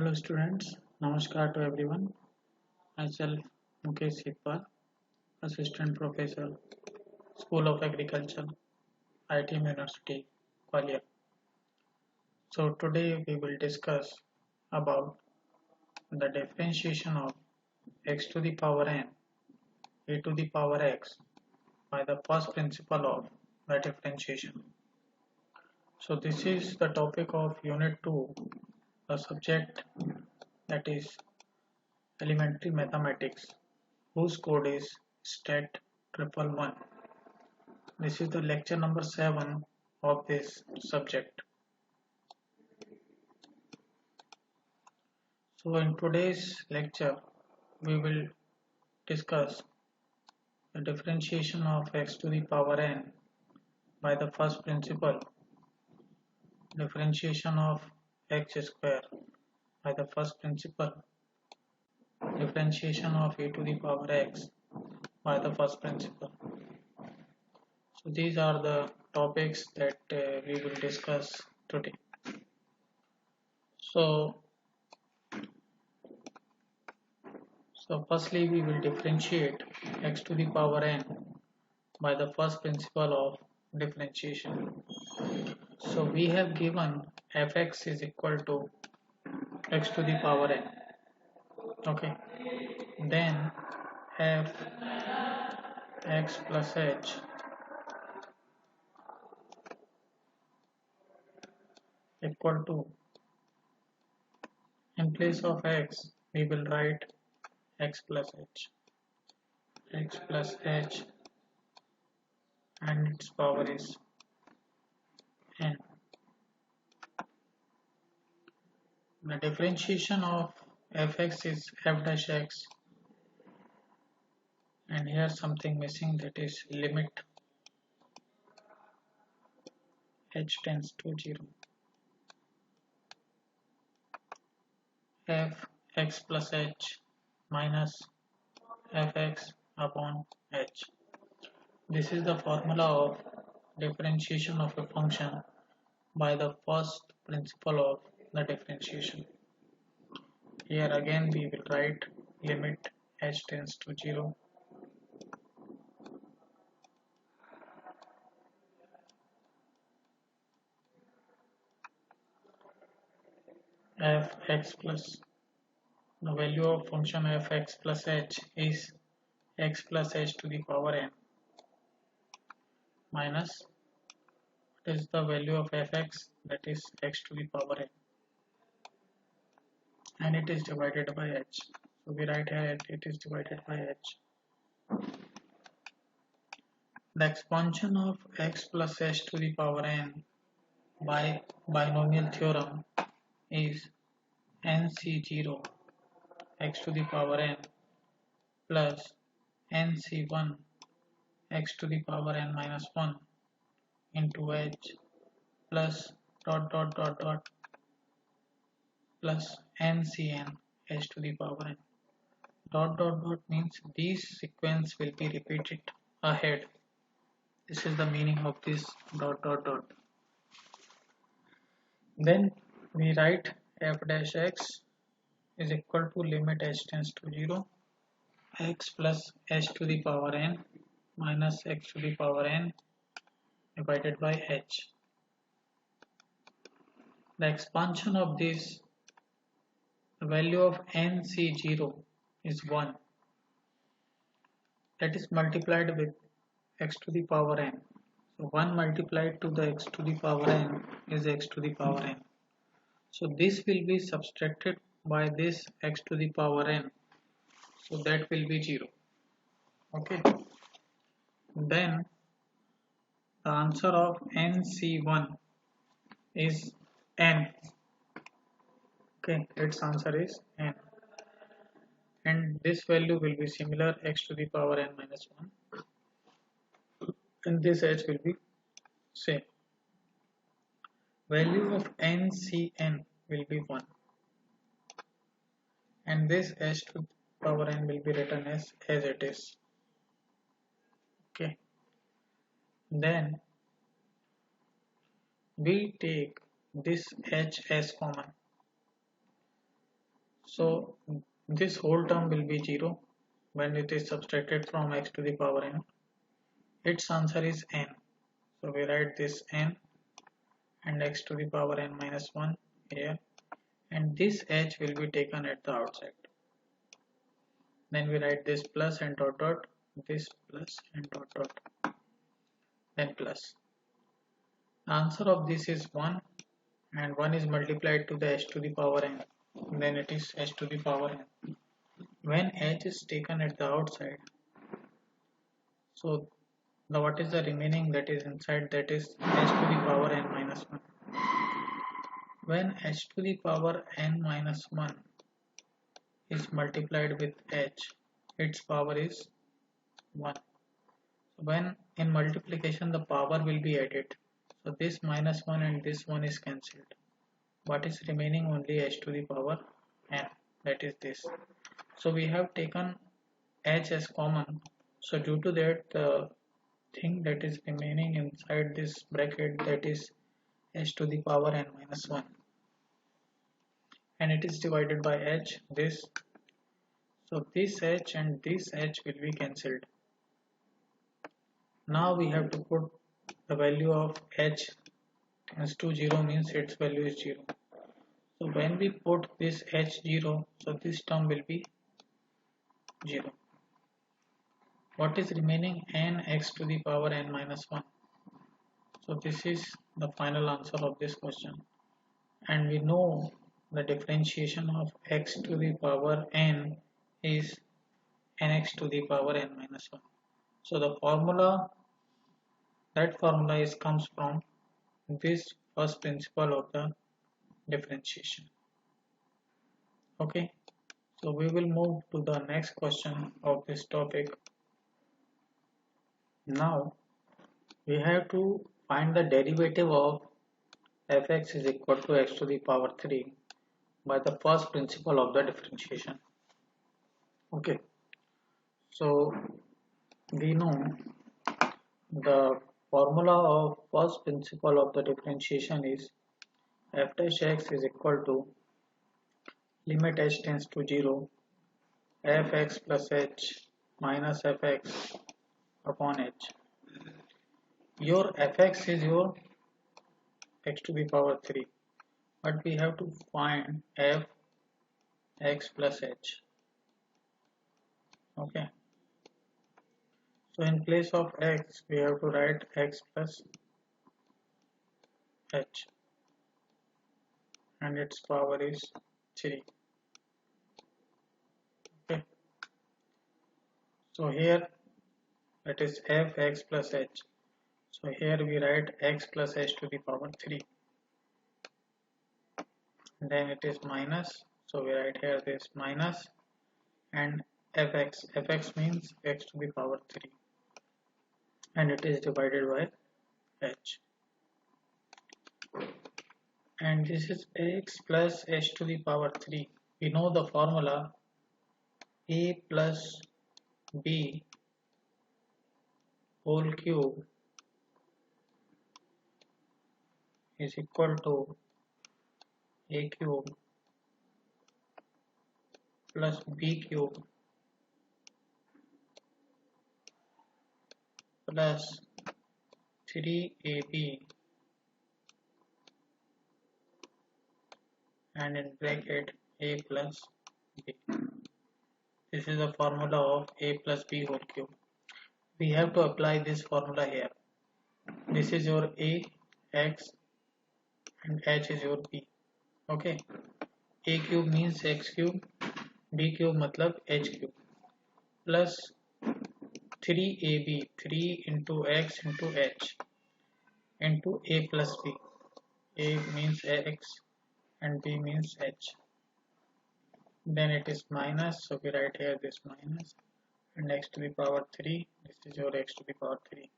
Hello students, Namaskar to everyone. Myself Mukesh Sitwal, Assistant Professor, School of Agriculture, ITM University, Gwalior. So today we will discuss about the differentiation of x to the power n, e to the power x by the first principle of the differentiation. So this is the topic of Unit 2, a subject that is Elementary Mathematics, whose code is STAT 111. This is the lecture number 7 of this subject. So in today's lecture, we will discuss the differentiation of x to the power n by the first principle, differentiation of x square by the first principle, differentiation of e to the power x by the first principle. So these are the topics that we will discuss today. So firstly we will differentiate x to the power n by the first principle of differentiation. So we have given fx is equal to x to the power n. Okay. Then f x plus h equal to, in place of x we will write x plus h and its power is n. The differentiation of fx is f dash x, and here something missing, that is limit h tends to 0. f x plus h minus fx upon h. This is the formula of differentiation of a function by the first principle of the differentiation. Here again we will write limit h tends to 0 f x plus, the value of function f x plus h is x plus h to the power n minus, what is the value of fx, that is x to the power n, and it is divided by h. So we write here it is divided by h. The expansion of x plus h to the power n by binomial theorem is nc0 x to the power n plus nc1 x to the power n minus 1 into h plus dot dot dot dot plus ncn h to the power n. Dot dot dot means these sequence will be repeated ahead. This is the meaning of this dot dot dot. Then we write f dash x is equal to limit h tends to 0 x plus h to the power n minus x to the power n divided by h. The expansion of this, the value of nc0 is 1, that is multiplied with x to the power n. So 1 multiplied to the x to the power n is x to the power n. So this will be subtracted by this x to the power n, so that will be 0. Okay. Then the answer of nc1 is n. Okay, its answer is n, and this value will be similar, x to the power n minus 1, and this h will be same. Value of ncn will be 1, and this h to the power n will be written as it is. Okay. Then we take this h as common. So this whole term will be 0 when it is subtracted from x to the power n. Its answer is n. So we write this n and x to the power n minus 1 here, and this h will be taken at the outside. Then we write this plus and dot dot, this plus and dot dot, then plus. The answer of this is 1, and 1 is multiplied to the h to the power n, then it is h to the power n. When h is taken at the outside, so the what is the remaining that is inside, that is h to the power n minus 1. When h to the power n minus 1 is multiplied with h, its power is 1. When in multiplication the power will be added, so this minus 1 and this 1 is cancelled. What is remaining? Only h to the power n, that is this. So we have taken h as common, so due to that the thing that is remaining inside this bracket, that is h to the power n minus 1, and it is divided by h, this. So this h and this h will be cancelled. Now we have to put the value of h as to 0, means its value is 0. So when we put this h 0, so this term will be 0. What is remaining? N x to the power n minus 1. So this is the final answer of this question. And we know the differentiation of x to the power n is nx to the power n minus 1. So the formula, that formula is comes from this first principle of the differentiation. Okay, so we will move to the next question of this topic. Now we have to find the derivative of fx is equal to x to the power 3 by the first principle of the differentiation. Okay, so we know the formula of first principle of the differentiation is f dash x is equal to limit h tends to 0 fx plus h minus fx upon h. Your fx is your x to the power 3, but we have to find f x plus h. Okay, so in place of x we have to write x plus h, and its power is 3. Okay, so here that is f x plus h. So here we write x plus h to the power 3, and then it is minus, so we write here this minus, and fx means x to the power 3, and it is divided by h, and this is x plus h to the power 3. We know the formula a plus b whole cube is equal to a cube plus b cube plus 3ab, and in bracket a plus b. This is the formula of a plus b whole cube. We have to apply this formula here. This is your a, x, and h is your b. Okay, a cube means x cube, b cube matlab h cube, plus 3ab, 3 into x into h, into a plus b. A means x and b means h. Then it is minus, so we write here this minus, and x to the power 3, this is your x to the power 3,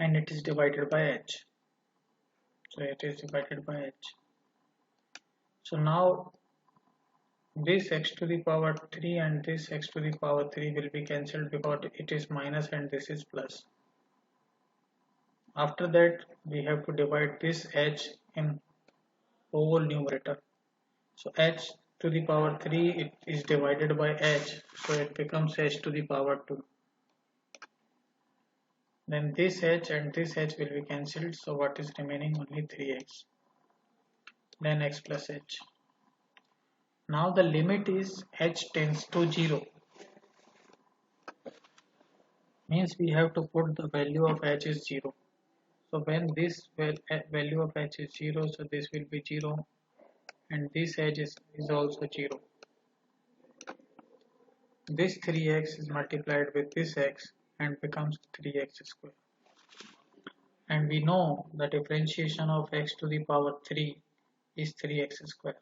and it is divided by h, so it is divided by h. So now this x to the power 3 and this x to the power 3 will be cancelled because it is minus and this is plus. After that we have to divide this h in whole numerator, So h to the power 3 it is divided by h, so it becomes h to the power 2. Then this h and this h will be cancelled, so what is remaining? Only 3x. Then x plus h. Now the limit is h tends to 0. Means we have to put the value of h is 0. So when this value of h is 0, so this will be 0 and this edge is also 0. This 3x is multiplied with this x and becomes 3x square. And we know the differentiation of x to the power 3 is 3x square.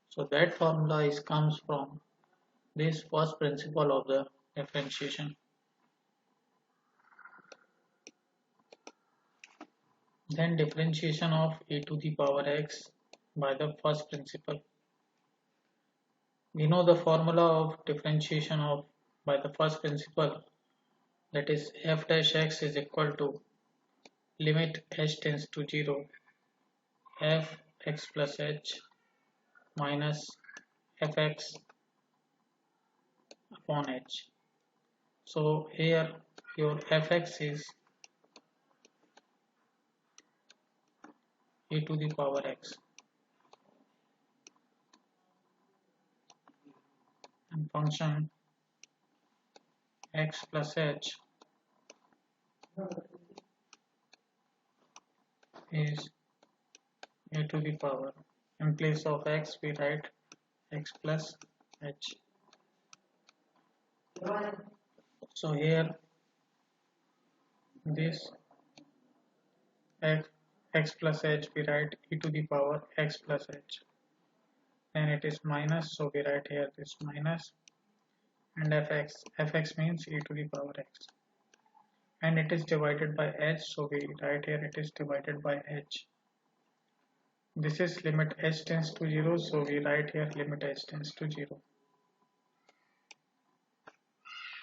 So that formula comes from this first principle of the differentiation. Then differentiation of e to the power x by the first principle. We know the formula of differentiation of by the first principle, that is f dash x is equal to limit h tends to 0 f x plus h minus fx upon h. So here your fx is e to the power x and function x plus h is e to the power. In place of x we write x plus h. So here this x plus h we write e to the power x plus h. Then it is minus, so we write here this minus, and fx means e to the power x, and it is divided by h, so we write here it is divided by h. This is limit h tends to 0, so we write here limit h tends to 0.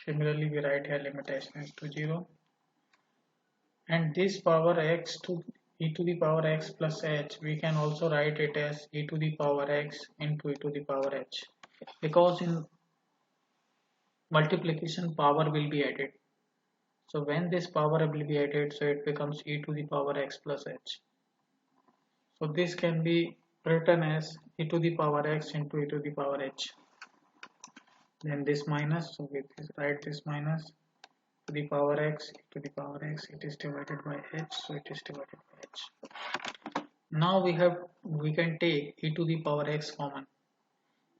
Similarly we write here limit h tends to 0, and this power x to e to the power x plus h, we can also write it as e to the power x into e to the power h, because in multiplication power will be added. So when this power will be added, so it becomes e to the power x plus h. So this can be written as e to the power x into e to the power h. Then this minus, so we write this minus to the power x, e to the power x, it is divided by h, so it is divided by h. Now we can take e to the power x common,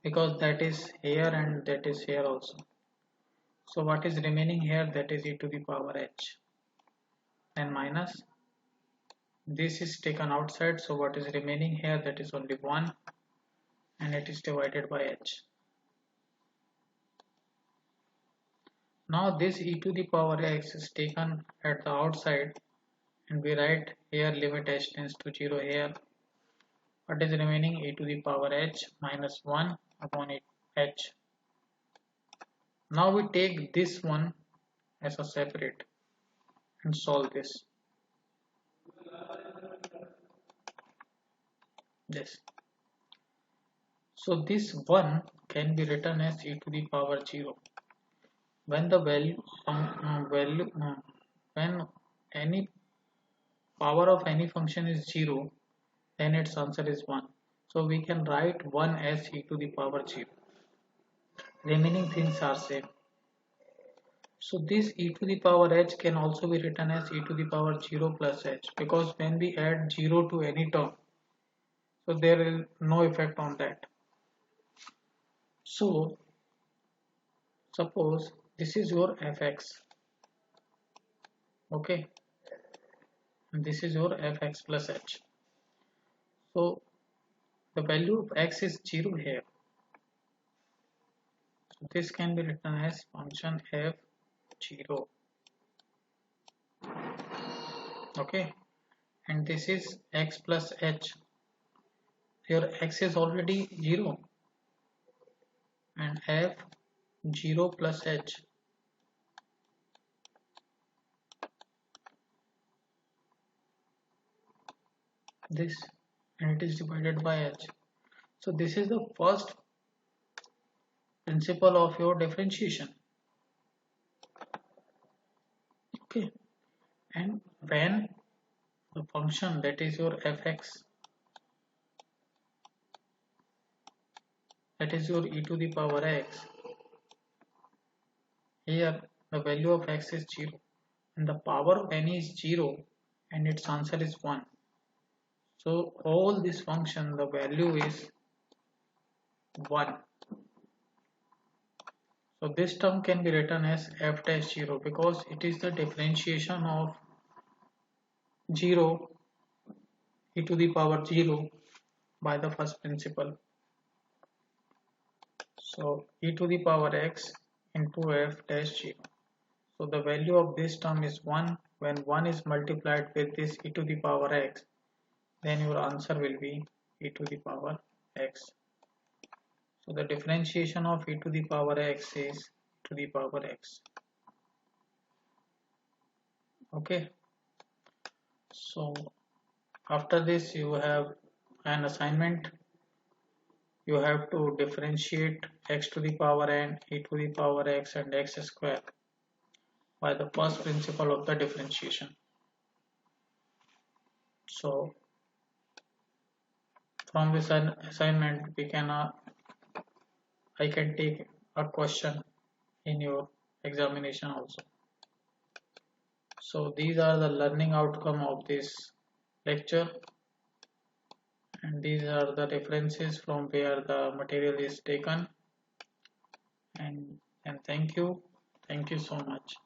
because that is here and that is here also. So what is remaining here, that is e to the power h, and minus this is taken outside, so what is remaining here, that is only 1 and it is divided by h. Now this e to the power x is taken at the outside and we write here limit h tends to 0 here. What is remaining, e to the power h minus 1 upon h. Now we take this one as a separate and solve this. So this 1 can be written as e to the power 0. When the when any power of any function is 0, then its answer is 1. So we can write 1 as e to the power 0. Remaining things are same. So this e to the power h can also be written as e to the power 0 plus h, because when we add 0 to any term, so there is no effect on that. So suppose this is your fx, okay, and this is your fx plus h. So the value of x is 0 here. So this can be written as function f0, okay, and this is x plus h. Your x is already 0 and f0 plus h. This, and it is divided by h. So this is the first principle of your differentiation. Okay, and when the function, that is your fx, that is your e to the power x, here the value of x is 0 and the power of n is 0 and its answer is 1. So all this function, the value is 1. So this term can be written as f dash 0 because it is the differentiation of 0 e to the power 0 by the first principle. So e to the power x into f dash 0. So the value of this term is 1. When 1 is multiplied with this e to the power x, then your answer will be e to the power x. So the differentiation of e to the power x is e to the power x. Okay. So after this you have an assignment. You have to differentiate x to the power n, e to the power x and x square by the first principle of the differentiation. So from this assignment we can I can take a question in your examination also. So these are the learning outcome of this lecture, and these are the references from where the material is taken, and thank you so much.